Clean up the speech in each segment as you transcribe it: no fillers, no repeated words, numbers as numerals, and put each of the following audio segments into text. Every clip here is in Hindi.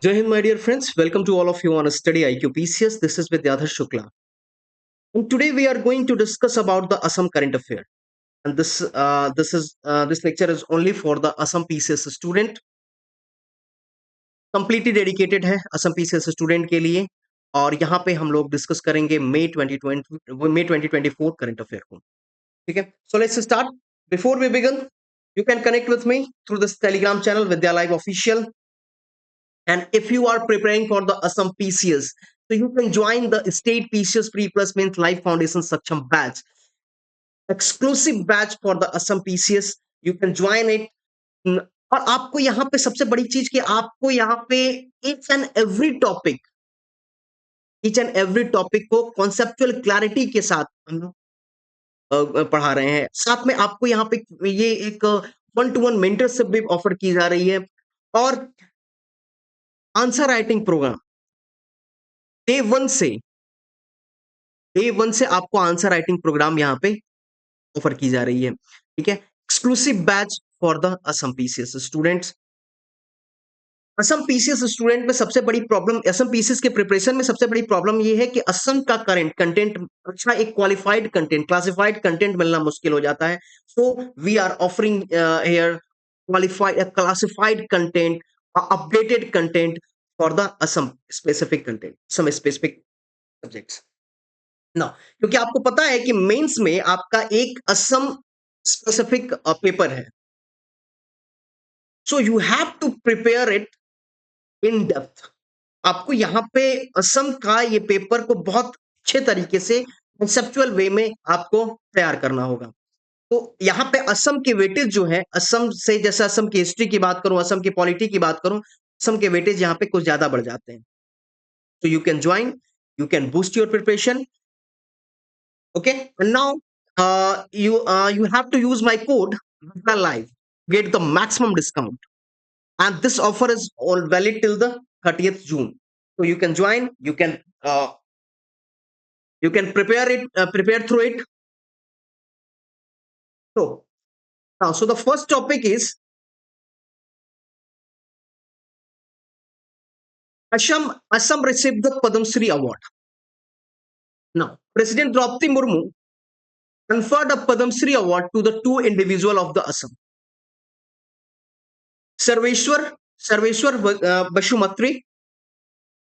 Jai Hind, my dear friends. Welcome to all of you on a Study IQ PCS. This is Vidyadhar Shukla. And today we are going to discuss about the Assam current affair. And this lecture is only for the Assam PCS student. Completely dedicated है असम पीसीएस स्टूडेंट के लिए और यहाँ पे हम लोग डिस्कस करेंगे मई 2024 करंट अफेयर को ठीक है so let's start before we begin you can connect with me through this telegram channel Vidya Live official. And if you are preparing for the Assam PCS, so you can join the State PCS Pre-Placement Life Foundation Saksham batch, exclusive batch for the Assam PCS. You can join it. और आपको यहाँ पे सबसे बड़ी चीज कि आपको यहाँ पे ईच एंड एवरी टॉपिक को कॉन्सेप्चुअल क्लैरिटी के साथ हम लोग पढ़ा रहे हैं। साथ में आपको यहाँ पे ये एक 1-to-1 मेंटरशिप भी ऑफर की जा रही है और answer writing programme day one से आपको आंसर राइटिंग प्रोग्राम यहाँ पे ऑफर की जा रही है। ठीक है, exclusive batch for the Assam PCS students. Assam PCS student में सबसे बड़ी प्रॉब्लम, असम पीसीएस के प्रिपरेशन में सबसे बड़ी प्रॉब्लम ये है कि असम का करंट कंटेंट अच्छा एक क्वालिफाइड कंटेंट, क्लासिफाइड कंटेंट मिलना मुश्किल हो जाता है। So we are offering here classified content, updated content for the Assam specific content, some specific subjects ना, क्योंकि आपको पता है कि मेंस में आपका एक असम स्पेसिफिक पेपर है। So you have to prepare it in depth. आपको यहाँ पे असम का ये पेपर को बहुत अच्छे तरीके से कंसेप्चुअल वे में आपको तैयार करना होगा। तो यहाँ पे असम के वेटेज जो है, असम से जैसे असम की हिस्ट्री की बात करूं, असम की पॉलिटी की बात करूं, असम के वेटेज यहाँ पे कुछ ज्यादा बढ़ जाते हैं। तो you can join, you can boost your preparation. Okay, and now you have to use my code Vista Live, get the maximum discount, and this offer is all valid till the 30th June. So you can join, you can prepare through it. So now, so the first topic is Assam received the Padam Shri Award. Now, President Draupadi Murmu conferred a Padam Shri Award to the two individuals of the Assam. Sarveshwar Bashumatri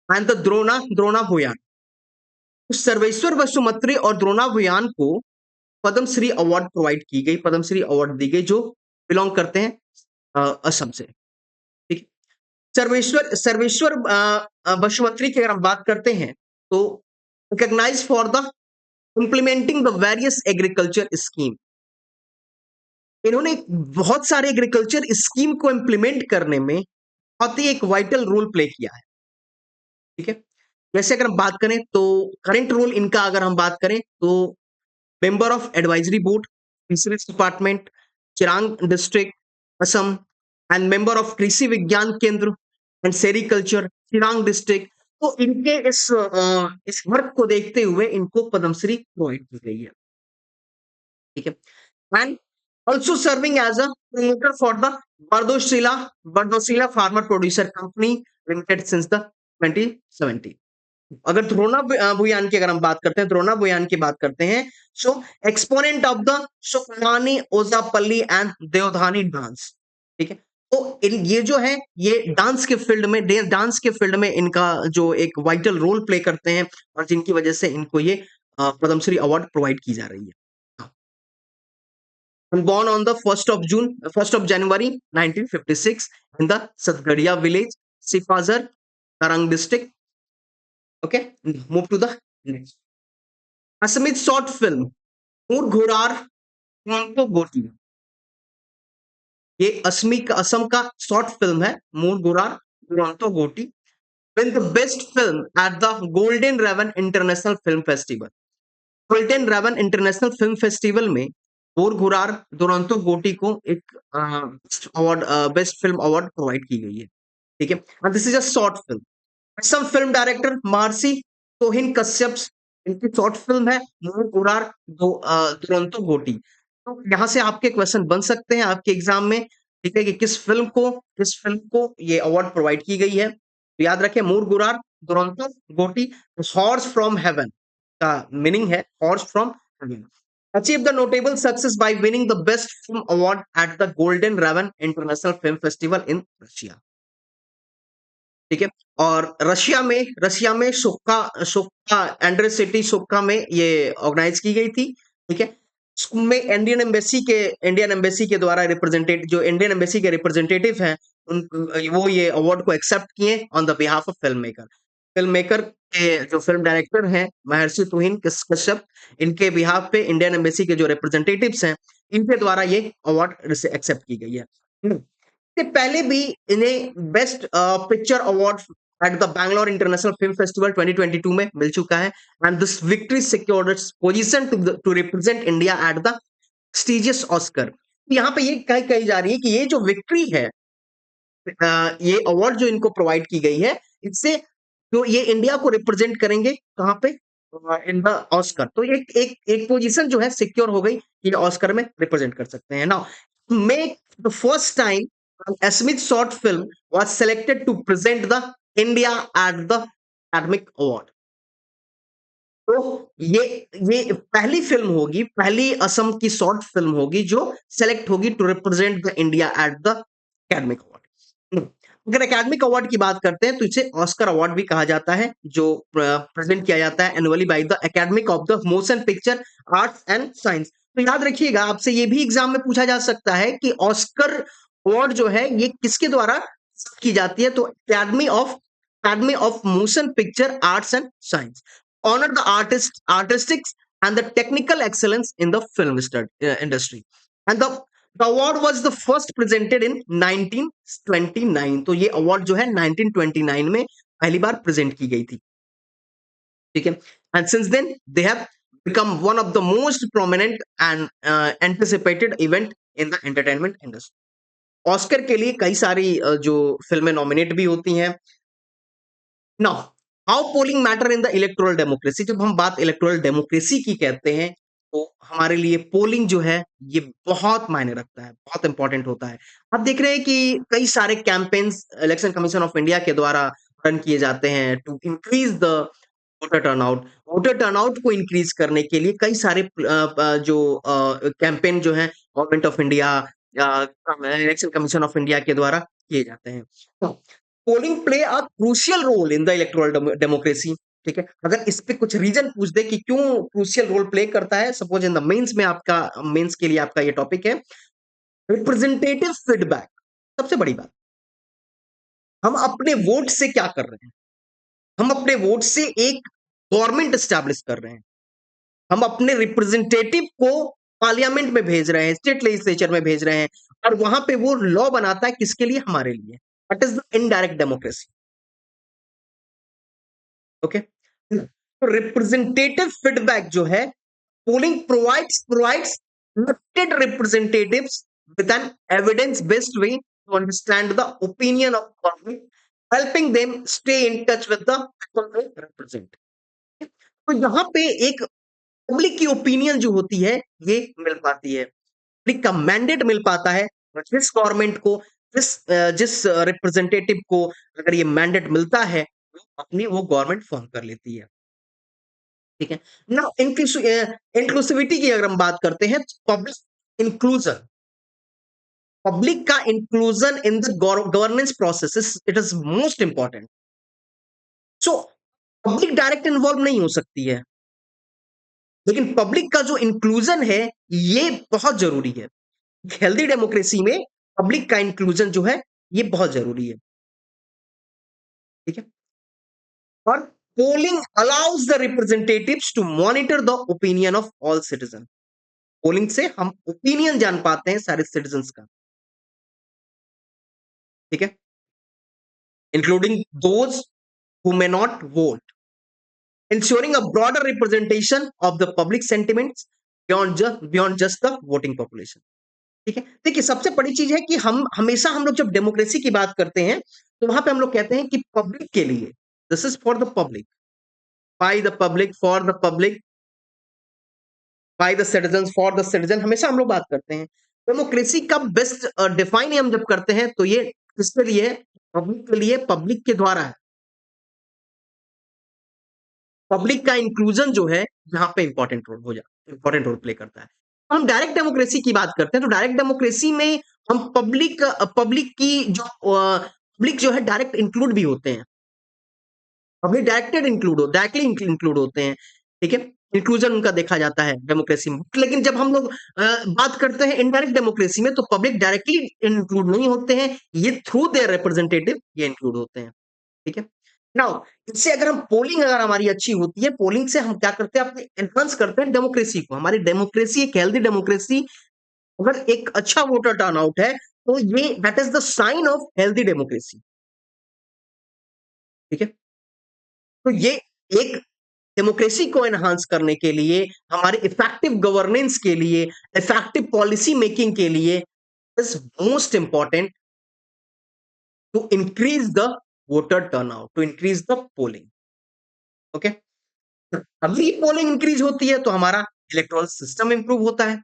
and the Drona Bhuyan. Sarveshwar Vasumatri और द्रोणा भुयान को पद्म श्री अवार्ड प्रोवाइड की गई, पद्म श्री अवार्ड दी गई, जो बिलोंग करते हैं असम से। ठीक, सर्वेश्वर वसुमत्री की अगर हम बात करते हैं तो recognise for the implementing the various agriculture scheme. इन्होंने बहुत सारे एग्रीकल्चर स्कीम को इंप्लीमेंट करने में बहुत ही एक वाइटल रोल प्ले किया है। ठीक है, वैसे अगर हम बात करें तो करंट रोल इनका अगर हम बात करें तो member of advisory board, fisheries department, Chirang district, Assam, and member of कृषि विज्ञान केंद्र एंड सेरिकल्चर, चिरांग डिस्ट्रिक्ट। तो इनके इस वर्क को देखते हुए इनको पद्मश्री प्रोवाइड की गई है। ठीक है, and also serving as a promoter for the Bardoshila farmer producer company limited since the 2017। अगर द्रोणा भुयान की अगर हम बात करते हैं, द्रोणा भुयान की बात करते हैं, so exponent of the Sukhmani Ojapali and Deodhani dance. ठीक है, तो ये जो है ये डांस के फील्ड में इनका जो एक वाइटल रोल प्ले करते हैं और जिनकी वजह से इनको ये पद्मश्री अवार्ड प्रोवाइड की जा रही है। Born on the 1st of January 1956 in the Satgadia village, Sifazar, Tarang district. Okay, move to the next. Assamese short film, Moor Ghurar, Monto Goti. ये असम का शॉर्ट फिल्म है, मोर Ghorar Duronto Goti, win the best film at the Golden Raven International Film Festival. Golden Raven International Film Festival में मोर गुरार दुरंतो गोटी को एक award, best film award provide की गई है। ठीक है, and this is a short film. Assam film director मार्सी तोहिन कश्यप, इनकी शॉर्ट फिल्म है मोर गुरार दुरंतो गोटी। तो यहाँ से आपके क्वेश्चन बन सकते हैं आपके एग्जाम में। ठीक है, कि किस फिल्म को ये अवार्ड प्रोवाइड की गई है। तो याद रखें मूरगुरार, Duronto, Goti, horse from heaven का मीनिंग है horse from heaven. Achieve the notable success by winning the best film award at the Golden Raven International Film Festival in Russia. ठीक है। और रशिया में सोक्का एंड्रे सिटी सोक्का में ये ऑर्गेनाइज की गई थी। ठीक है। इसमें इंडियन एम्बेसी के द्वारा रिप्रेजेंटेटिव जो इंडियन एम्बेसी के रिप्रेजेंटेटिव हैं उन वो ये अवार्ड को एक्सेप्ट किए on the behalf of film maker के जो फिल्म डायरेक्टर हैं महर्षि तुहिन कश्यप, इनके बिहाफ पे इंडियन एम्बेसी के जो रिप्रेजेंटेटिव्स हैं इनके द्वारा ये अवार्ड एक्सेप्ट की गई है। इससे पहले भी इन्हें best picture award at the Bangalore International Film Festival 2022 में मिल चुका है and this victory secured its position to represent India at the prestigious Oscar. यहाँ पे ये कही जा रही है कि ये जो विक्ट्री है, ये अवार्ड जो इनको प्रोवाइड की गई है, इससे तो ये इंडिया को रिप्रेजेंट करेंगे कहाँ पे, इन द ऑस्कर। तो एक पोजीशन जो है सिक्योर हो गई, ये ऑस्कर में रिप्रेजेंट कर सकते हैं। Now make the first time a Smith short film was selected to present the India at the academic award। तो ये पहली फिल्म होगी, पहली असम की शॉर्ट फिल्म होगी जो सेलेक्ट होगी to represent the India at the academic award. अगर एकेडमिक अवार्ड की बात करते हैं तो इसे ऑस्कर अवार्ड भी कहा जाता है, जो प्रेजेंट किया जाता है annually by the academic of the motion picture arts and science. तो याद रखिएगा, आपसे ये भी एग्जाम में पूछा जा सकता है कि ऑस्कर अवार्ड जो है ये किसके द्वारा की जाती है, तो academy of motion picture arts and science honor the artistics and the technical excellence in the film industry, and the award was the first presented in 1929। तो ये अवार्ड जो है 1929 में पहली बार प्रेजेंट की गई थी। ठीक है। And since then they have become one of the most prominent and anticipated event in the entertainment industry. Oscar के लिए कई सारी जो फिल्में नॉमिनेट भी होती हैं। Now how polling matter in the electoral democracy. जब हम बात इलेक्टोरल डेमोक्रेसी की कहते हैं तो हमारे लिए पोलिंग जो है ये बहुत मायने रखता है, बहुत इंपॉर्टेंट होता है। आप देख रहे हैं कि कई सारे campaigns election commission of India के द्वारा रन किए जाते हैं to increase the voter turnout को इंक्रीज करने के लिए कई सारे जो कैंपेन जो है government of India, election commission of India के द्वारा किए जाते हैं। Polling play a crucial role in the electoral democracy. ठीक है। अगर इस पे कुछ रीजन पूछ दे कि क्यों क्रूशियल रोल प्ले करता है, सपोज इन द मेंस के लिए आपका ये टॉपिक है रिप्रेजेंटेटिव फीडबैक। सबसे बड़ी बात, हम अपने वोट से क्या कर रहे हैं, हम अपने वोट से एक गवर्नमेंट एस्टैब्लिश कर रहे हैं, हम अपने रिप्रेजेंटेटिव को पार्लियामेंट में भेज रहे हैं, स्टेट लेजिस्लेचर में भेज रहे हैं, और वहां पे वो लॉ बनाता है किसके लिए, हमारे लिए। What is the indirect democracy? Okay. तो रिप्रेजेंटेटिव फीडबैक जो है, polling provides elected representatives with an evidence based way to understand the opinion of government, helping them stay in touch with the people they represent। तो यहाँ पे एक पब्लिक की ओपिनियन जो होती है ये मिल पाती है, पब्लिक का मैंडेट मिल पाता है। जिस गवर्नमेंट को, जिस रिप्रेजेंटेटिव को अगर ये मैंडेट मिलता है अपनी वो गवर्नमेंट फॉर्म कर लेती है। ठीक है ना। इंक्लूसिविटी की अगर हम बात करते हैं, इंक्लूजन पब्लिक का inclusion in the governance process it is most important. So public direct involve नहीं हो सकती है, लेकिन पब्लिक का जो इंक्लूजन है ये बहुत जरूरी है। हेल्दी डेमोक्रेसी में पब्लिक का इंक्लूजन जो है ये बहुत जरूरी है। ठीक है। और polling allows the representatives to monitor the opinion of all citizen. Polling से हम ओपिनियन जान पाते हैं सारे सिटीजन्स का। ठीक है। Including those who may not vote, ensuring a broader representation of the public sentiments beyond just the voting population। ठीक है। देखिए, सबसे बड़ी चीज है कि हम लोग जब डेमोक्रेसी की बात करते हैं तो वहां पे हम लोग कहते हैं कि पब्लिक के लिए, this is for the public, by the public, for the public, by the citizen, for the citizen, हमेशा हम लोग बात करते हैं। डेमोक्रेसी का बेस्ट डिफाइन हम जब करते हैं तो ये किसके लिए है, पब्लिक के लिए, पब्लिक के द्वारा है। पब्लिक का इंक्लूजन जो है यहाँ पे इंपॉर्टेंट रोल प्ले करता है। हम डायरेक्ट डेमोक्रेसी की बात करते हैं तो डायरेक्ट डेमोक्रेसी में हम पब्लिक जो है डायरेक्ट इंक्लूड भी होते हैं। पब्लिक डायरेक्टली इंक्लूड होते हैं, ठीक है? इंक्लूजन उनका देखा जाता है डेमोक्रेसी में। लेकिन जब हम लोग बात करते हैं इनडायरेक्ट डेमोक्रेसी में तो पब्लिक डायरेक्टली इंक्लूड नहीं होते हैं, ये थ्रू देयर रिप्रेजेंटेटिव ये इंक्लूड होते हैं, ठीक है? नाउ इससे अगर हमारी अच्छी होती है, पोलिंग से हम क्या करते हैं अपने एनहांस करते हैं डेमोक्रेसी को। हमारी डेमोक्रेसी एक हेल्दी डेमोक्रेसी अगर एक अच्छा वोटर टर्नआउट है, तो ये that is the sign of healthy democracy, ठीक है? तो ये एक डेमोक्रेसी को एनहांस करने के लिए, हमारे इफेक्टिव गवर्नेंस के लिए, इफेक्टिव पॉलिसी मेकिंग के लिए is most important to increase the voter turnout, to increase the polling. Okay, अभी पोलिंग इंक्रीज होती है तो हमारा इलेक्टोरल सिस्टम इंप्रूव होता है।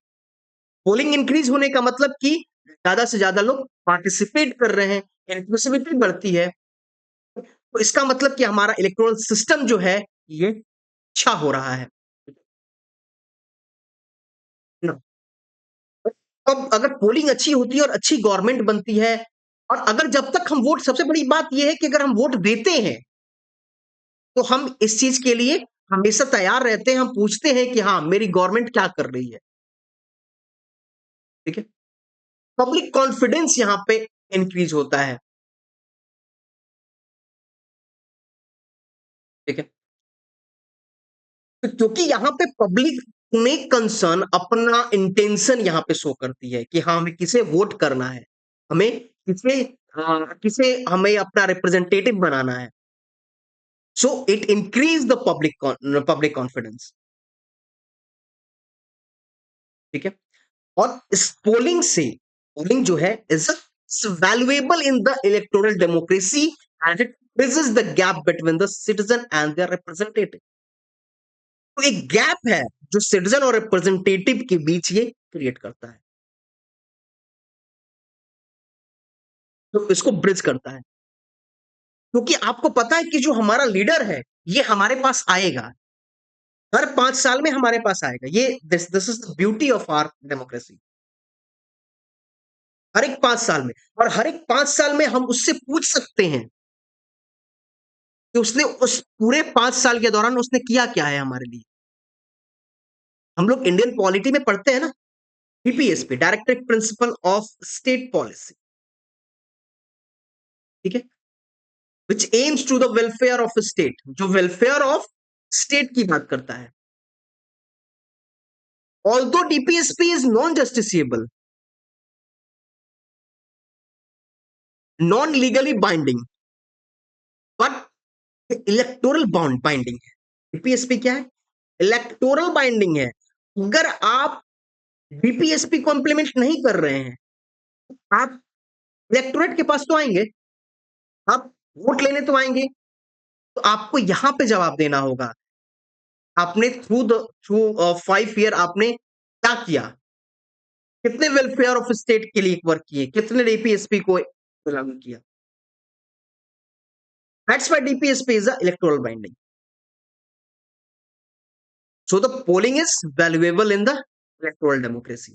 पोलिंग इंक्रीज होने का मतलब कि ज्यादा से ज्यादा लोग पार्टिसिपेट कर रहे हैं, इंक्लूसिविटी बढ़ती है, तो इसका मतलब कि हमारा इलेक्टोरल सिस्टम जो है ये अच्छा हो रहा है ना। अब अगर पोलिंग अच्छी होती है और अच्छी गवर्नमेंट बनती है और अगर जब तक हम वोट सबसे बड़ी बात यह है कि अगर हम वोट देते हैं तो हम इस चीज के लिए हमेशा तैयार रहते हैं, हम पूछते हैं कि हाँ मेरी गवर्नमेंट क्या कर रही है, ठीक है? पब्लिक कॉन्फिडेंस यहां पे इंक्रीज होता है, ठीक है? तो क्योंकि यहाँ पे पब्लिक में कंसर्न अपना इंटेंशन यहाँ पे शो करती है कि हाँ हमें किसे वोट करना है, हमें किसे हमें अपना रिप्रेजेंटेटिव बनाना है। So it increase the public confidence, ठीक है? और इस पोलिंग जो है is valuable in the electoral democracy and it bridges the gap between the citizen and their representative. तो एक गैप है जो सिटीजन और रिप्रेजेंटेटिव के बीच ये क्रिएट करता है, तो इसको ब्रिज करता है, क्योंकि आपको पता है कि जो हमारा लीडर है ये हमारे पास आएगा, हर 5 साल में हमारे पास आएगा। ये this is the beauty of our democracy. हर एक 5 साल में, और हर एक 5 साल में हम उससे पूछ सकते हैं कि उसने उस पूरे 5 साल के दौरान उसने किया क्या है हमारे लिए। हम लोग इंडियन पॉलिटी में पढ़ते हैं ना, DPSP, directive principle of state policy, ठीक है? Which aims to the welfare of state, जो वेलफेयर ऑफ स्टेट की बात करता है। Although DPSP is non justiciable, non legally binding, but electoral binding है। डीपीएसपी क्या है? इलेक्टोरल बाइंडिंग है। अगर आप डीपीएसपी को इंप्लीमेंट नहीं कर रहे हैं, आप इलेक्टोरेट के पास तो आएंगे, आप वोट लेने तो आएंगे, तो आपको यहां पे जवाब देना होगा आपने थ्रू 5 ईयर आपने क्या किया, कितने वेलफेयर ऑफ स्टेट के लिए वर्क किए, कितने डीपीएसपी को लागू किया। That's why DPSP is a electoral binding. So the polling is valuable in the electoral democracy.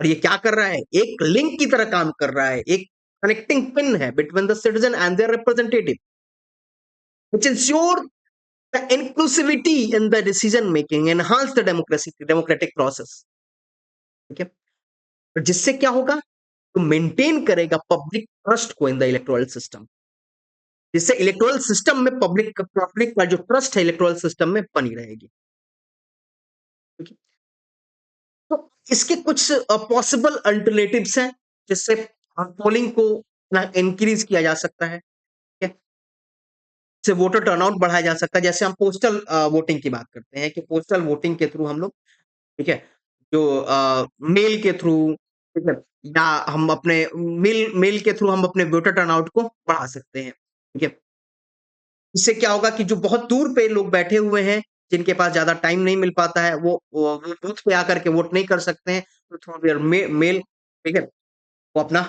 और ये क्या कर रहा है, एक लिंक की तरह काम कर रहा है, एक कनेक्टिंग पिन है between the citizen and their representative, which ensure the inclusivity in the decision making, enhance the democratic process, ठीक है? तो जिससे क्या होगा, तो मेंटेन करेगा पब्लिक ट्रस्ट को इन द इलेक्टोरल सिस्टम, जिससे इलेक्टोरल सिस्टम में पब्लिक का जो ट्रस्ट है इलेक्टोरल सिस्टम में बनी रहेगी, ठीक है? तो इसके कुछ पॉसिबल अल्टरनेटिव्स हैं जिससे पोलिंग को इंक्रीज किया जा सकता है, ठीक है? से वोटर टर्नआउट बढ़ाया जा सकता है। जैसे हम पोस्टल वोटिंग की बात करते हैं कि पोस्टल वोटिंग के थ्रू हम लोग, ठीक है, जो मेल के थ्रू, ठीक है, या हम अपने मेल के थ्रू हम अपने वोटर टर्नआउट को बढ़ा सकते हैं, ठीक है? इससे क्या होगा कि जो बहुत दूर पे लोग बैठे हुए हैं, जिनके पास ज़्यादा टाइम नहीं मिल पाता है, वो बूथ पे आकर के वोट नहीं कर सकते हैं, तो थ्रू देयर मेल, ठीक है, वो अपना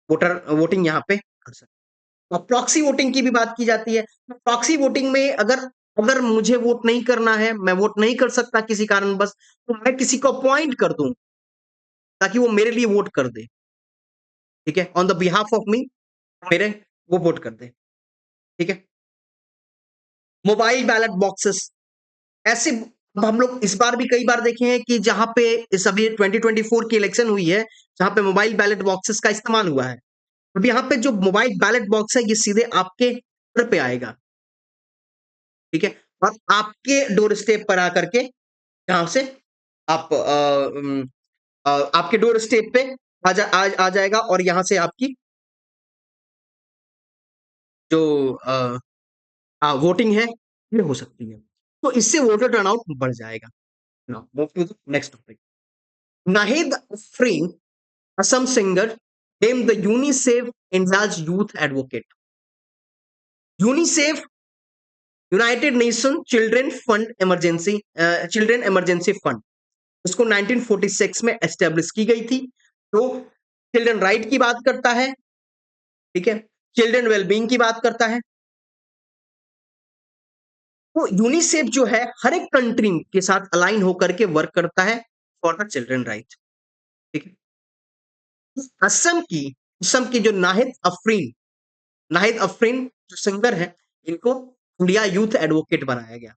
वोटिंग यहाँ पे कर सकते हैं। और प्रॉक्सी वोटिंग की भी बात की जाती है। तो प्रॉक्सी वोटिंग में अगर अगर मुझे वोट नहीं करना है, मैं वोट नहीं कर सकता किसी कारणवश, तो मैं किसी को अपॉइंट कर दूं ताकि वो मेरे लिए वोट कर दे। ठीक है, on the behalf of me, मेरे वो वोट कर दे। ठीक है, मोबाइल बैलेट बॉक्सेस ऐसे, अब हम लोग इस बार भी कई बार देखे हैं कि जहां पे इस अभी 2024 की इलेक्शन हुई है, जहां पे मोबाइल बैलेट बॉक्सेस का इस्तेमाल हुआ है। अब यहाँ पे जो मोबाइल बैलेट बॉक्स है, ये सीधे आपके घर पे आएगा। ठीक है, और आपके डोर स्टेप पर आकर के यहाँ से आप आपके डोर स्टेप पे आ जाएगा, और यहाँ से आपकी जो वोटिंग है ये हो सकती है। तो इससे वोटर टर्नआउट बढ़ जाएगा। Now move to the next topic. Nahid Afreen, Assam singer, named the UNICEF India's youth advocate. UNICEF, United Nation Children Emergency Fund, उसको 1946 में एस्टेब्लिश की गई थी। तो चिल्ड्रन राइट की बात करता है। ठीक है, चिल्ड्रन वेलबींग की बात करता है। तो यूनिसेफ जो है हर एक कंट्री के साथ अलाइन होकर के वर्क करता है फॉर द चिल्ड्रन राइट। ठीक है, असम की जो नाहिद अफरीन जो सिंगर है, इनको इंडिया यूथ एडवोकेट बनाया गया।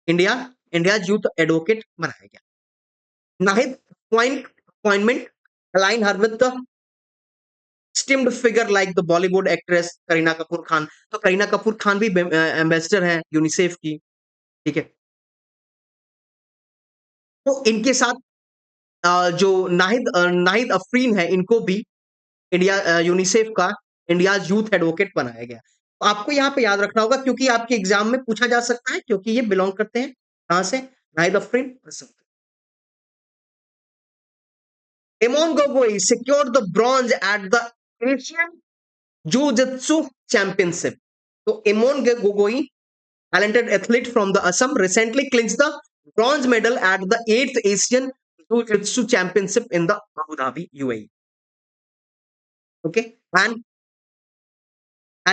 इंडिया इंडिया यूथ एडवोकेट बनाया गया। Nahid appointment align her with the steamed figure like the Bollywood actress Kareena Kapoor Khan. तो करीना कपूर खान भी एम्बेसडर है यूनिसेफ की। ठीक है, तो इनके साथ जो नाहिद अफरीन है, इनको भी इंडिया यूनिसेफ का इंडिया यूथ एडवोकेट बनाया गया। तो आपको यहाँ पे याद रखना होगा, क्योंकि आपके एग्जाम में पूछा जा सकता है, क्योंकि ये बिलोंग करते हैं कहां से, Nahid Afreen. Emon Gogoi secured the bronze at the Asian Jiu-Jitsu Championship. So Emon Gogoi, talented athlete from the Assam, recently clinched the bronze medal at the 8th Asian Jiu-Jitsu Championship in the Abu Dhabi, UAE. Okay, and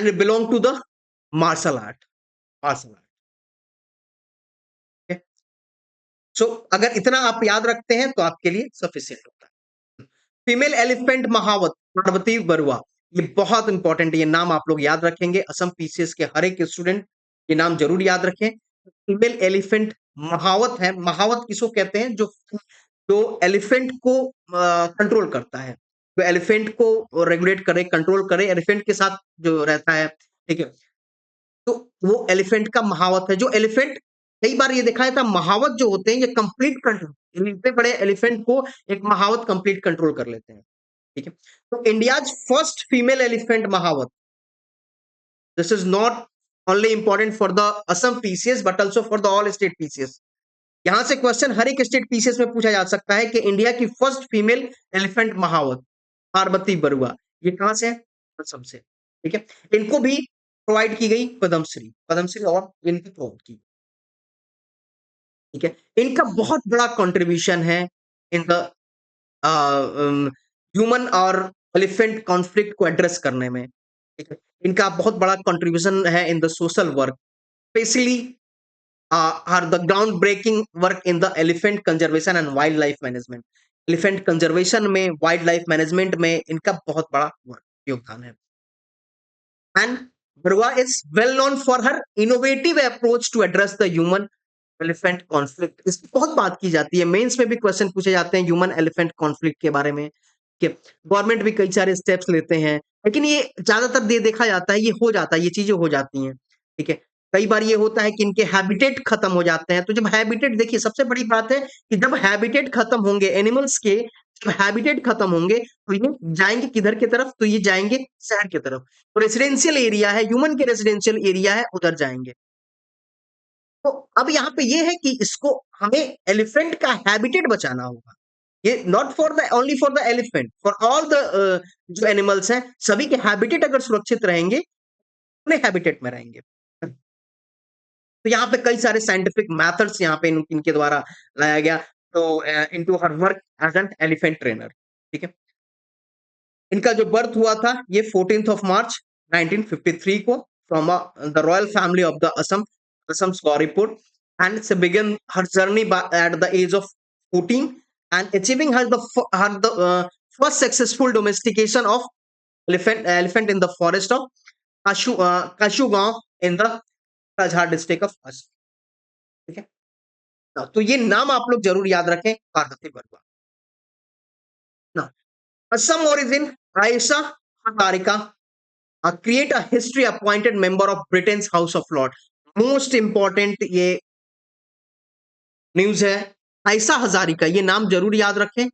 it belonged to the martial art. Martial art. Okay. So अगर इतना आप याद रखते हैं तो आपके लिए सफिशियंट होता है। फीमेल एलिफेंट महावत पार्वती बरुआ, ये बहुत इंपॉर्टेंट है, ये नाम आप लोग याद रखेंगे। असम पीसीएस के हर एक स्टूडेंट ये नाम जरूर याद रखें। फीमेल एलिफेंट महावत है। महावत किसको कहते हैं? जो जो एलिफेंट को कंट्रोल करता है, जो एलिफेंट को रेगुलेट करे, कंट्रोल करे, एलिफेंट के साथ जो रहता है। ठीक है, तो वो एलिफेंट का महावत है। जो एलिफेंट, कई बार ये देखा जाता है, महावत जो होते हैं ये कंप्लीट कंट्रोल, इतने बड़े एलिफेंट को एक महावत कंप्लीट कंट्रोल कर लेते हैं। ठीक है, तो India's first female elephant mahout, this is not only important for the Assam PCS but also for the all state PCS. यहां से क्वेश्चन हर एक स्टेट पीसीएस में पूछा जा सकता है कि इंडिया की फर्स्ट फीमेल एलिफेंट महावत पार्वती बरुआ, ये कहां से है? असम से। ठीक है, इनको भी प्रोवाइड की गई पद्मश्री और इनकी प्रोवाइड की। ठीक है, इनका बहुत बड़ा कंट्रीब्यूशन है इन द ह्यूमन और एलिफेंट कॉन्फ्लिक्ट को एड्रेस करने में। ठीक है, इनका बहुत बड़ा कंट्रीब्यूशन है in the social work, specially are the ground breaking work in the elephant conservation and wildlife management. Elephant conservation में, वाइल्ड लाइफ मैनेजमेंट में इनका बहुत बड़ा योगदान है। And Barua is well known for her innovative approach to address the human elephant conflict. इसकी बहुत बात की जाती है, मेंस में भी क्वेश्चन पूछे जाते हैं ह्यूमन एलिफेंट कॉन्फ्लिक्ट के बारे में। गवर्नमेंट भी कई सारे स्टेप्स लेते हैं, लेकिन ये ज्यादातर ये देखा जाता है, ये हो जाता है, ये चीजें हो जाती हैं। ठीक है, कई बार ये होता है कि इनके हैबिटेट खत्म हो जाते हैं। तो जब हैबिटेट, देखिए सबसे बड़ी बात है कि जब हैबिटेट खत्म होंगे एनिमल्स के, जब हैबिटेट खत्म होंगे तो ये जाएंगे किधर की तरफ? तो ये जाएंगे शहर की तरफ। तो रेसिडेंशियल एरिया है, ह्यूमन के रेसिडेंशियल एरिया है, उधर जाएंगे। तो अब यहाँ पे ये है कि इसको हमें एलिफेंट का हैबिटेट बचाना होगा। ये not for the only for the elephant, for all the जो एनिमल्स हैं, सभी के हैबिटेट अगर सुरक्षित रहेंगे, अपने हैबिटेट में रहेंगे। तो यहाँ पे कई सारे साइंटिफिक मेथड्स यहाँ पे इनके द्वारा लाया गया। तो into her work as an elephant trainer. ठीक है, इनका जो बर्थ हुआ था ये 14th ऑफ मार्च 1953 को, from the royal family of the Assam's Gauripur, and she began her journey at the age of 14 and achieving her the first successful domestication of elephant in the forest of Kashugaon in the Rajhar district of Assam. ठीक है, तो ये नाम आप लोग जरूर याद रखें, पार्वती बरुआ ना। Assam origin, Aisha Hatarika create a history appointed member of Britain's House of Lords. Most important ये न्यूज है, आयशा हजारिका, ये नाम जरूर याद रखें।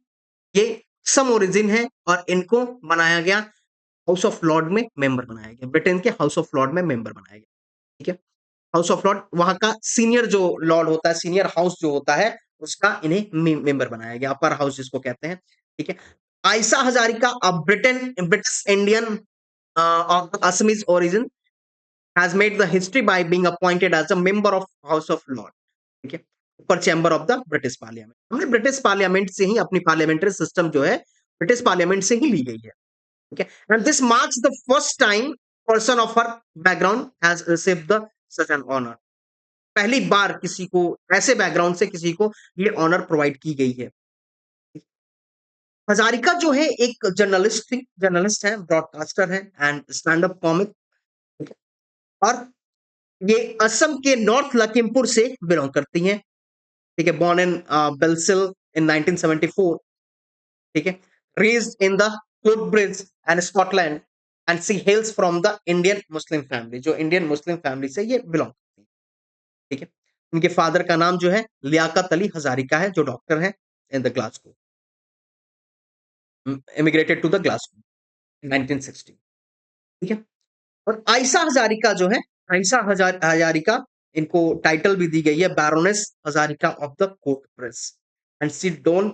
ये सम ओरिजिन है और इनको बनाया गया हाउस ऑफ लॉर्ड में मेंबर बनाया गया, ब्रिटेन के हाउस ऑफ लॉर्ड में मेंबर बनाया गया। ठीक है, हाउस ऑफ लॉर्ड वहां का सीनियर जो लॉर्ड होता है, सीनियर हाउस जो होता है, उसका इन्हें मेंबर बनाया गया, अपर हाउस जिसको कहते हैं। ठीक है, Ayesha Hazarika British Indian of Assamese origin has made the history by being appointed as a member of House of Lords. ठीक है, ऊपर chamber of the British parliament, हमने ब्रिटिश पार्लियामेंट से ही अपनी पार्लियामेंट्री सिस्टम जो है ब्रिटिश पार्लियामेंट से ही ली गई है। ठीक है, and this marks the first time person of her background has received the such an honour. पहली बार किसी को ऐसे बैकग्राउंड से किसी को ये ऑनर प्रोवाइड की गई है। हजारिका जो है एक जर्नलिस्ट थी, जर्नलिस्ट है, ब्रॉडकास्टर है एंड स्टैंड अप कॉमिक। और ये असम के नॉर्थ लखीमपुर से बिलोंग करती हैं। ठीक है, बॉर्न इन बेल्सिल इन 1974। ठीक है, raised in the footbridge and Scotland and she hails from the Indian Muslim family, जो इंडियन मुस्लिम फैमिली से ये बिलोंग करती है। ठीक है, इनके फादर का नाम जो है लियाकत अली हजारिका है, जो डॉक्टर है in the Glasgow, immigrated to the Glasgow 1960। ठीक है, और आयशा हजारिका जो है, आयशा हजारिका, इनको टाइटल भी दी गई है Baroness Hazarika of the court press and she don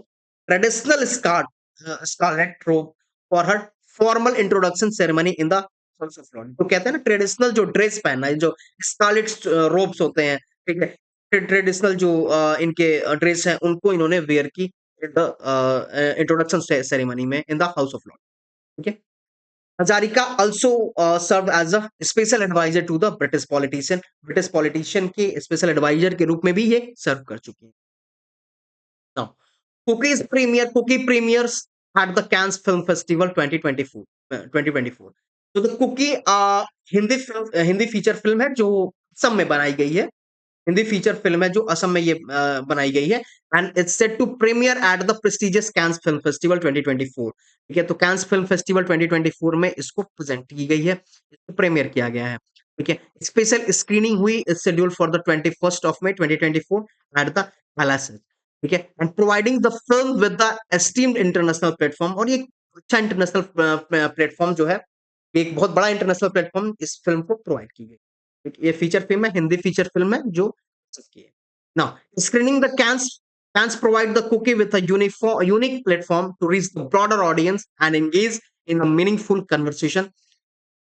traditional scarlet robe for her formal introduction ceremony in the House of Lord. तो कहते हैं ना ट्रेडिशनल जो ड्रेस पहनना है, जो स्कारलेट रोब्स होते हैं, ठीक है, ट्रेडिशनल जो इनके ड्रेस हैं, उनको इन्होंने वेयर की इन द इंट्रोडक्शन सेरेमनी में in the House of Lord. ठीक है, Hazarika also serve as a special adviser to the British politician के स्पेशल एडवाइजर के रूप में भी ये सर्व कर चुकी है। Now, Cookie premieres at the Cannes Film Festival 2024. 2024. तो the Kooki Hindi feature film है जो असम में बनाई गई है, हिंदी फीचर फिल्म है जो असम में ये बनाई गई है and it's set to premiere at the prestigious Cannes film festival 2024। ठीक है, तो कैंस फिल्म फेस्टिवल 2024 में इसको प्रेजेंट की गई है, इसको प्रीमियर किया गया है। ठीक है, स्पेशल स्क्रीनिंग हुई schedule for the 21st of May 2024 at the palace. ठीक है, and providing the film with the esteemed international platform, और ये अच्छा इंटरनेशनल प्लेटफॉर्म जो है, एक बहुत बड़ा इंटरनेशनल प्लेटफॉर्म इस फिल्म को प्रोवाइड की गई। ये फीचर फिल्म है, हिंदी फीचर फिल्म है जो की है। Now, screening the cans provide the cookie with a unique platform to reach the broader audience and engage in a meaningful conversation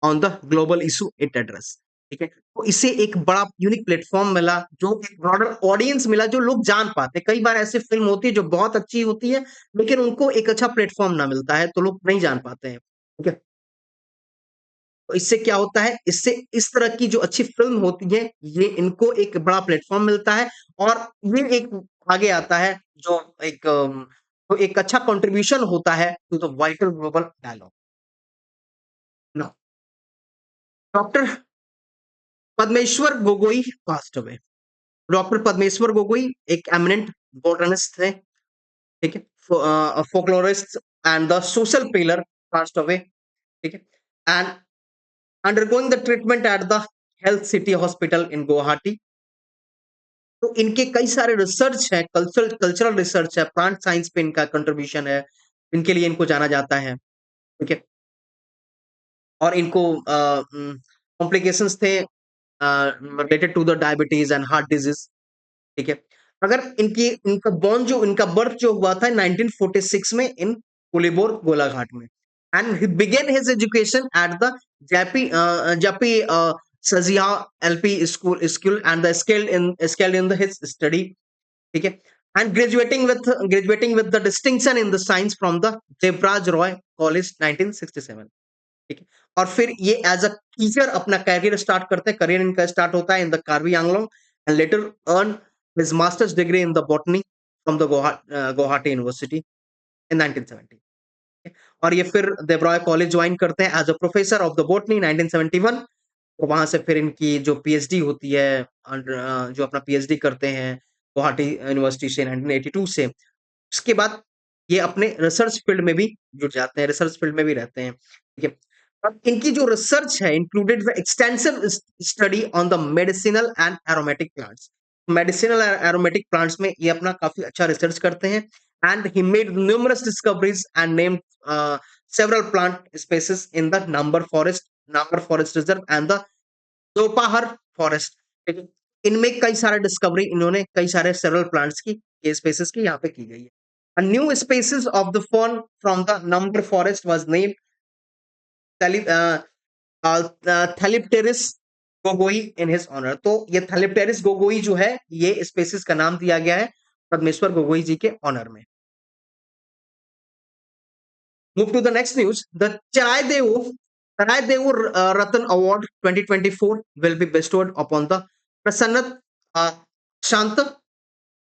on the global issue it address। ठीक है, तो इसे एक बड़ा यूनिक प्लेटफॉर्म मिला, जो एक ब्रॉडर ऑडियंस मिला, जो लोग जान पाते। कई बार ऐसी फिल्म होती है जो बहुत अच्छी होती है, लेकिन उनको एक अच्छा प्लेटफॉर्म ना मिलता है, तो लोग नहीं जान पाते हैं। ठीक है, तो इससे क्या होता है, इससे इस तरह की जो अच्छी फिल्म होती है, ये इनको एक बड़ा प्लेटफॉर्म मिलता है और ये एक आगे आता है, जो तो एक अच्छा कंट्रीब्यूशन होता है to the vital global dialogue. Now, doctor Padmeshwar Gogoi passed away. Doctor Padmeshwar Gogoi एक एमिनेंट बॉटनिस्ट थे, ठीक है, folklorist and the social pillar, passed away. ठीक है, and undergoing the treatment at the health city hospital in Guwahati. तो इनके कई सारे रिसर्च है, कल्चरल रिसर्च है, प्लांट साइंस पे इनका कंट्रीब्यूशन है, इनके लिए इनको जाना जाता है। ठीक है, और इनको कॉम्प्लिकेशंस थे related to the diabetes and heart disease. ठीक है, अगर इनका बॉर्न जो इनका बर्थ जो हुआ था 1946 में इन कोलिबोर गोलाघाट में, and he began his education at the Japi Sajia LP school and the skilled in the his study. ठीक है, and graduating with the distinction in the science from the Debraj Roy college 1967। ठीक है? और फिर ये एज़ अ टीचर अपना करियर स्टार्ट करते हैं, करियर इनका स्टार्ट होता है in the Karbi Anglong and later earn his masters degree in the botany from the Guwahati university इन 1970। और ये फिर देवराय कॉलेज ज्वाइन करते हैं as a professor of the botany 1971। तो वहाँ से फिर इनकी जो पीएचडी होती है जो अपना पीएचडी करते हैं गुवाहाटी यूनिवर्सिटी से 1982 से। उसके बाद ये अपने रिसर्च फील्ड में भी जुट जाते हैं, रिसर्च फील्ड में भी रहते हैं, ठीक है? अब इनकी जो रिसर्च है included the extensive study on the medicinal and aromatic plants. Medicinal and aromatic plants में ये अपना काफ़ी अच्छा रिसर्च करते हैं and he made numerous discoveries and named several plant species in the Nambar Forest Reserve and the दोपहर फॉरेस्ट, ठीक है? इनमें कई सारे डिस्कवरी इन्होंने कई सारे सेवरल प्लांट्स की ये स्पेसीज की यहाँ पे की गई है। A new species of the fern from the Nambar forest was named Thalip, Thalipteris gogoi in his honor। तो ये Thalipteris gogoi जो है ये स्पेसीज का नाम दिया गया है पद्मेश्वर गोगोई जी के ऑनर में। Move to the next news. The Charaideo Ratan Award 2024 will be bestowed upon the Prasannat Shanta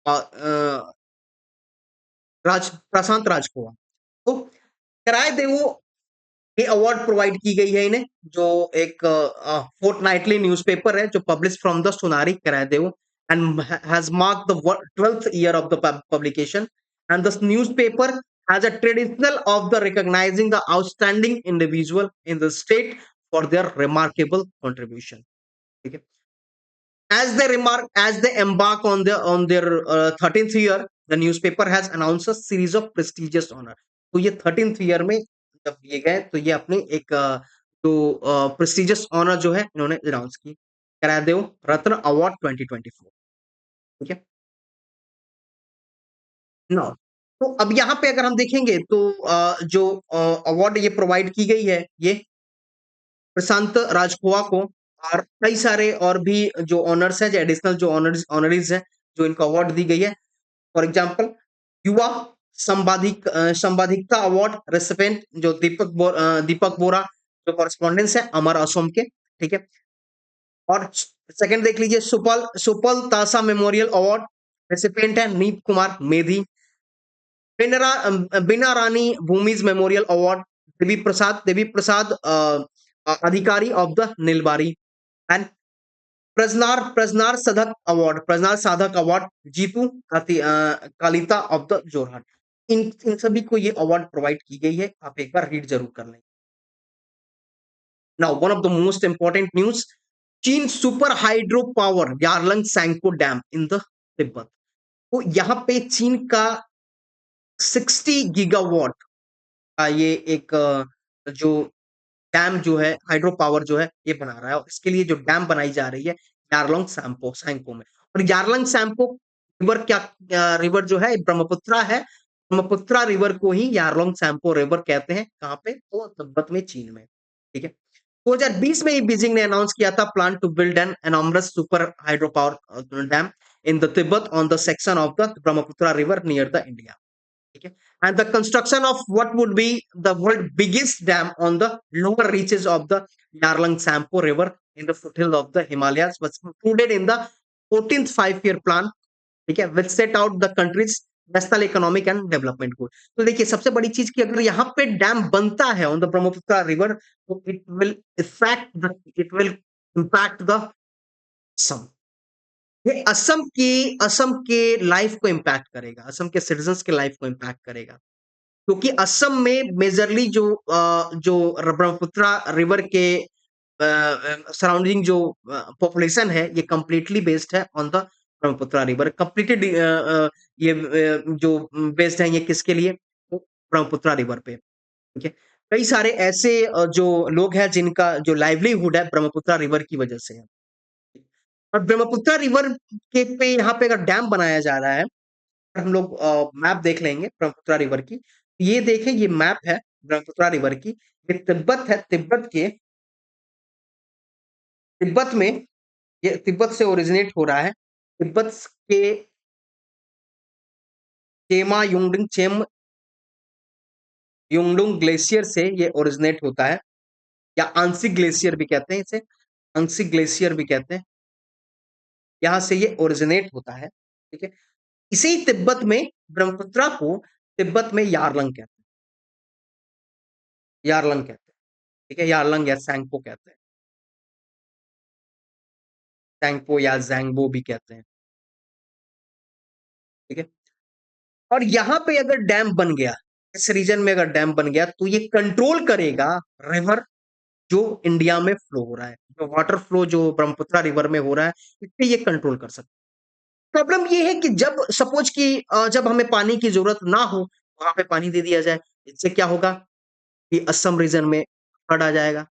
uh, प्रशांत राजकुमार। तो करायदेव ये अवार्ड प्रोवाइड की गई है इन्हें, जो एक फोर्टनाइटली न्यूज़पेपर है जो publish from the Sonari Charaideo and has marked the 12th year of the publication and the newspaper has a traditional of the recognizing the outstanding individual in the state for their remarkable contribution। ठीक है? As they embark on their 13th year, the newspaper has announced a series of prestigious honor। तो ये 13th ईयर में जब ये गए तो ये अपनी एक जो प्रेस्टिजियस ऑनर जो है इन्होंने अनाउंस की, करादेव रत्न अवार्ड 2024। ठीक है ना? तो अब यहाँ पे अगर हम देखेंगे तो जो अवार्ड ये प्रोवाइड की गई है ये प्रशांत राजखोवा को और कई सारे और भी जो ऑनर्स हैं, जो एडिशनल जो ऑनरीज हैं, जो इनको अवार्ड दी गई है। फॉर एग्जांपल युवा संवादिकता अवार्ड रेसिपेंट जो दीपक बोरा जो कॉरेस्पॉन्डेंस है अमर असोम के, ठीक है? और सेकंड देख लीजिए सुपल सुपल तासा मेमोरियल अवार्ड रेसिपेंट है नीत कुमार मेधी। बिना रानी Bhumij memorial award Devi Prasad Adhikari of the Nilbari and Prajnar Sadhak award Jitu Kalita of the Jorhat. इन सभी को ये अवार्ड प्रोवाइड की गई है, आप एक बार रीड जरूर कर लें। Now one of the most important news, चीन super hydro power Yarlung Tsangpo dam in the Tibet. तो यहाँ पे चीन का 60 गीगावाट का ये एक जो डैम जो है हाइड्रो पावर जो है ये बना रहा है और इसके लिए जो डैम बनाई जा रही है यारलोंग सैंपो में। और यारलंग सैंपो रिवर रिवर जो है ब्रह्मपुत्रा है, ब्रह्मपुत्रा रिवर को ही यारलोंग सैंपो रिवर कहते हैं। कहाँ पे? तो तिब्बत में, चीन में। ठीक है? 2020 में ही बीजिंग ने अनाउंस किया था plan to build an enormous super hydro power dam in the Tibet on the section of the Brahmaputra river near the India. Okay. And the construction of what would be the world biggest dam on the lower reaches of the Yarlung Sampo River in the foothill of the Himalayas was included in the 14th five-year plan, ठीक है, which set out the country's national economic and development goal। तो देखिए सबसे बड़ी चीज कि अगर यहाँ पे डैम बनता है ऑन द ब्रह्मपुत्र रिवर तो इट विल इम्पैक्ट द सम, ये असम के लाइफ को इम्पैक्ट करेगा, असम के सिटीजन्स के लाइफ को इम्पैक्ट करेगा। क्योंकि असम में मेजरली जो ब्रह्मपुत्रा रिवर के सराउंडिंग जो पॉपुलेशन है ये कंप्लीटली बेस्ड है on the Brahmaputra river. Completely ये जो बेस्ड है ये किसके लिए? तो ब्रह्मपुत्रा रिवर पे। ठीक है? कई सारे ऐसे जो लोग हैं जिनका जो लाइवलीहुड है ब्रह्मपुत्रा रिवर की वजह से है। और ब्रह्मपुत्रा रिवर के पे यहाँ पे अगर डैम बनाया जा रहा है, हम लोग मैप देख लेंगे ब्रह्मपुत्रा रिवर की। ये देखें, ये मैप है ब्रह्मपुत्रा रिवर की। ये तिब्बत है, तिब्बत में ये तिब्बत से ओरिजिनेट हो रहा है। तिब्बत के चेम युंगडुंग ग्लेशियर से ये ओरिजिनेट होता है। या आंशिक ग्लेशियर भी कहते हैं इसे, आंशिक ग्लेशियर भी कहते हैं। यहां से ये ओरिजिनेट होता है, ठीक है। इसी तिब्बत में ब्रह्मपुत्रा को तिब्बत में यारलंग कहते हैं, यारलंग कहते हैं, ठीक है, यारलंग या सैंगपो कहते हैं, सैंगपो या जैंगबो भी कहते हैं, ठीक है। और यहां पे अगर डैम बन गया, इस रीजन में अगर डैम बन गया तो ये कंट्रोल करेगा रिवर जो इंडिया में फ्लो हो रहा है, जो वाटर फ्लो जो ब्रह्मपुत्रा रिवर में हो रहा है, इस पे ये कंट्रोल कर सकता है। प्रॉब्लम ये है कि जब सपोज कि जब हमें पानी की जरूरत ना हो, वहां पे पानी दे दिया जाए, इससे क्या होगा कि असम रीजन में फ्लड आ जाएगा।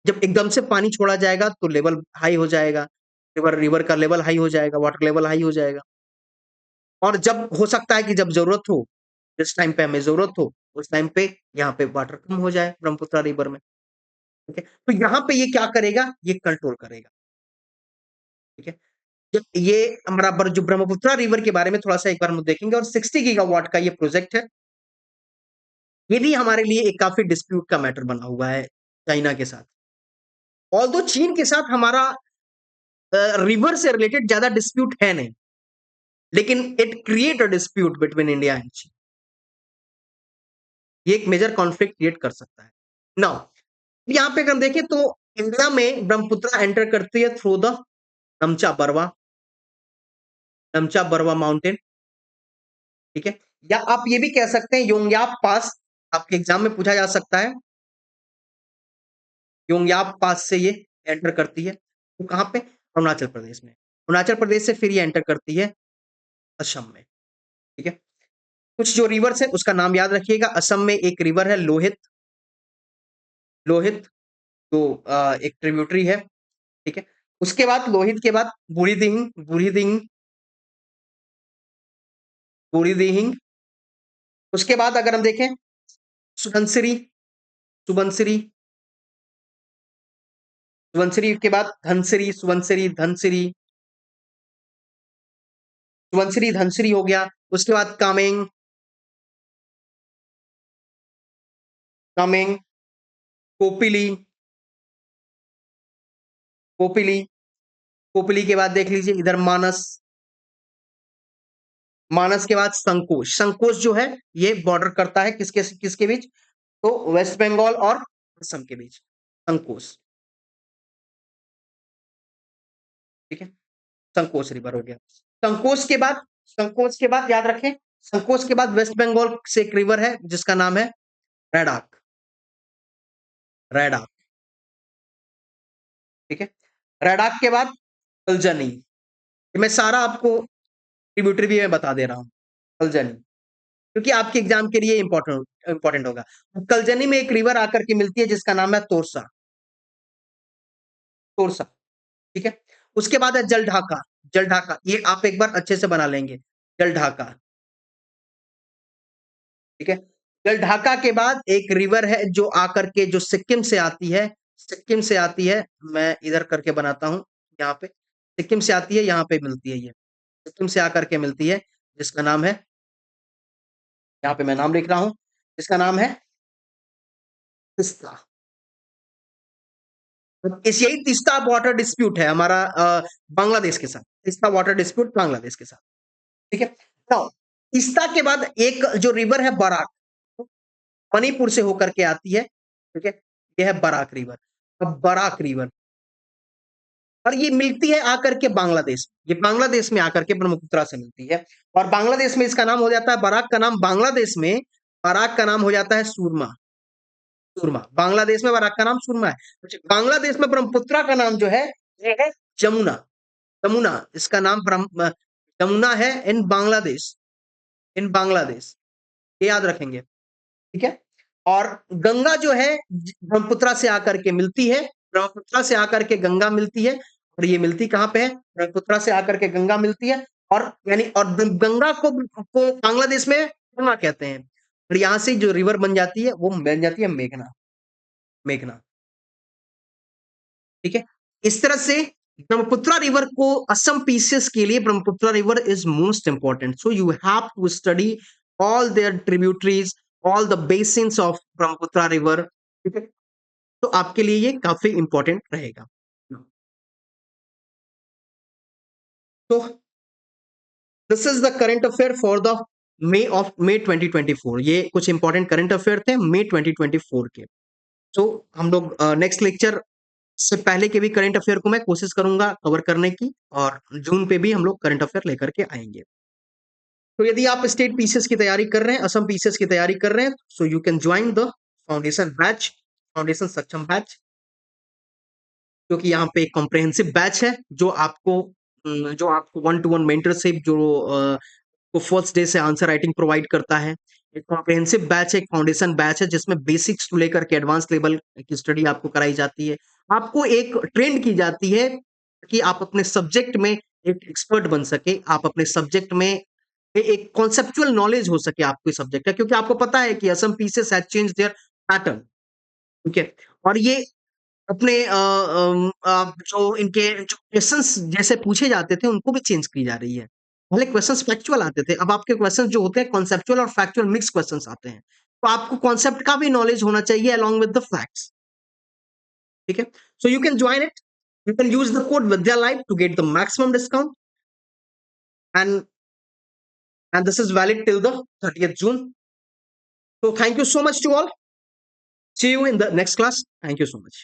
जब एकदम से पानी छोड़ा जाएगा तो लेवल हाई हो जाएगा, रिवर रिवर का लेवल हाई हो जाएगा, वाटर लेवल हाई हो जाएगा। और जब हो सकता है कि जब जरूरत हो, जिस टाइम पे हमें जरूरत हो, उस टाइम पे यहाँ पे वाटर कम हो जाए ब्रह्मपुत्र रिवर में, ठीक है। तो यहाँ पे ये क्या करेगा, ये कंट्रोल करेगा, ठीक है। जब ये हमारा जो ब्रह्मपुत्र रिवर के बारे में थोड़ा सा एक बार हम देखेंगे, और 60 गीगावाट का ये प्रोजेक्ट है। ये भी हमारे लिए एक काफी डिस्प्यूट का मैटर बना हुआ है चाइना के साथ। ऑल्दो चीन के साथ हमारा रिवर से रिलेटेड ज्यादा डिस्प्यूट है नहीं, लेकिन it create a dispute between India and चीन। ये एक मेजर कॉन्फ्लिक्ट क्रिएट कर सकता है। नाउ यहाँ पे अगर हम देखें तो इंडिया में ब्रह्मपुत्र एंटर करती है through the Namcha Barwa, Namcha Barwa mountain, ठीक है। या आप ये भी कह सकते हैं योंगयाप पास, आपके एग्जाम में पूछा जा सकता है, योंगयाप पास से ये एंटर करती है, तो कहां पे, अरुणाचल प्रदेश में। अरुणाचल प्रदेश से फिर ये एंटर करती है असम में, ठीक है। कुछ जो रिवर्स है उसका नाम याद रखिएगा। असम में एक रिवर है लोहित, लोहित जो एक ट्रिब्यूटरी है, ठीक है। उसके बाद लोहित के बाद बूढ़ी दिहिंग, बूढ़ी दिहिंग, बूढ़ी दिहिंग। उसके बाद अगर हम देखें सुबनसिरी, सुबनसिरी, सुबनसिरी के बाद धनसिरी, सुबनसिरी धनसिरी, सुबनसिरी धनसिरी हो गया। उसके बाद कामेंग, कामेंग, कोपिली, कोपिली, कोपिली के बाद देख लीजिए इधर मानस, मानस के बाद संकोच, संकोच जो है ये बॉर्डर करता है किसके किसके बीच, तो वेस्ट बंगाल और असम के बीच, संकोच, ठीक है। संकोच रिवर हो गया। संकोच के बाद, संकोच के बाद याद रखें, संकोच के बाद वेस्ट बंगाल से एक रिवर है जिसका नाम है रैडाक, रैडाक, ठीक है। रैडाक के बाद कलजनी। मैं सारा आपको ट्रिब्यूटरी भी मैं बता दे रहा हूँ, कलजनी, क्योंकि आपके एग्जाम के लिए इंपॉर्टेंट इंपॉर्टेंट होगा। कलजनी में एक रिवर आकर के मिलती है जिसका नाम है तोरसा, तोरसा, ठीक है। उसके बाद है जल ढाका, जल ढाका, ये आप एक बार अच्छे से बना लेंगे, जल ढाका, ठीक है। जल ढाका के बाद एक रिवर है जो आकर के जो सिक्किम से आती है, सिक्किम से आती है, मैं इधर करके बनाता हूं, यहाँ पे सिक्किम से आती है, यहाँ पे मिलती है ये, सिक्किम से आकर के मिलती है, जिसका नाम है, यहाँ पे मैं नाम लिख रहा हूं, जिसका नाम है तिस्ता। इस यही तीस्ता वाटर डिस्प्यूट है हमारा बांग्लादेश के साथ, तीस्ता वाटर डिस्प्यूट बांग्लादेश के साथ, ठीक है। तो तीस्ता के बाद एक जो रिवर है बराक, मणिपुर से होकर के आती है, ठीक है। यह है बराक रिवर। अब बराक रिवर, और ये मिलती है आकर के बांग्लादेश, ये बांग्लादेश में आकर के ब्रह्मपुत्रा से मिलती है, और बांग्लादेश में इसका नाम हो जाता है, बराक का नाम बांग्लादेश में, बराक का नाम हो जाता है सुरमा, सुरमा, बांग्लादेश में बराक का नाम सुरमा है। बांग्लादेश में ब्रह्मपुत्रा का नाम जो है ये है जमुना, जमुना, इसका नाम जमुना है इन बांग्लादेश, इन बांग्लादेश, ये याद रखेंगे, ठीक है। और गंगा जो है ब्रह्मपुत्रा से आकर के मिलती है, ब्रह्मपुत्रा से आकर के गंगा मिलती है, और ये मिलती कहां पे है, ब्रह्मपुत्रा से आकर के गंगा मिलती है, और यानी और गंगा को बांग्लादेश में गंगा कहते हैं, और यहां से जो रिवर बन जाती है वो बन जाती है मेघना, मेघना, ठीक है। इस तरह से ब्रह्मपुत्रा रिवर को असम पीसेस के लिए Brahmaputra river is most important, so you have to study all their tributaries, all the basins of Brahmaputra river, ठीक है। तो आपके लिए ये काफी इंपॉर्टेंट रहेगा। तो this is the current affair for the May 2024। ये कुछ इंपॉर्टेंट करंट अफेयर थे मई 2024 के। तो हम लोग नेक्स्ट लेक्चर से पहले के भी करंट अफेयर को मैं कोशिश करूंगा कवर करने की, और जून पे भी हम लोग करंट अफेयर लेकर के आएंगे। तो यदि आप स्टेट पीसीएस की तैयारी कर रहे हैं, असम पीसीएस की तैयारी कर रहे हैं, सो you can join the foundation batch, foundation सक्षम बैच, क्योंकि यहाँ पे एक कॉम्प्रहेंसिव बैच है जो आपको वन टू वन मेंटरशिप, को फर्स्ट डे से आंसर राइटिंग प्रोवाइड करता है। एक कॉम्प्रहेंसिव बैच है, एक फाउंडेशन बैच है, जिसमें बेसिक्स टू लेकर के एडवांस लेवल की स्टडी आपको कराई जाती है। आपको एक ट्रेंड की जाती है कि आप अपने सब्जेक्ट में एक एक्सपर्ट बन सके, आप अपने सब्जेक्ट में एक कॉन्सेप्चुअल नॉलेज हो सके आपके सब्जेक्ट का, क्योंकि आपको पता है कि Assam pieces has change their pattern. ठीक है, और ये अपने जो इनके जो क्वेश्चंस जैसे पूछे जाते थे उनको भी चेंज की जा रही है। पहले क्वेश्चंस फैक्चुअल आते थे, अब आपके क्वेश्चंस जो होते हैं कॉन्सेप्चुअल और फैक्चुअल मिक्स क्वेश्चंस आते हैं। तो आपको कॉन्सेप्ट का भी नॉलेज होना चाहिए अलोंग विद द फैक्ट्स। ठीक है, so you can join it, you can use the code Vidya live to get the maximum discount, and this is valid till the 30th June. So thank you so much to all. See you in the next class. Thank you so much.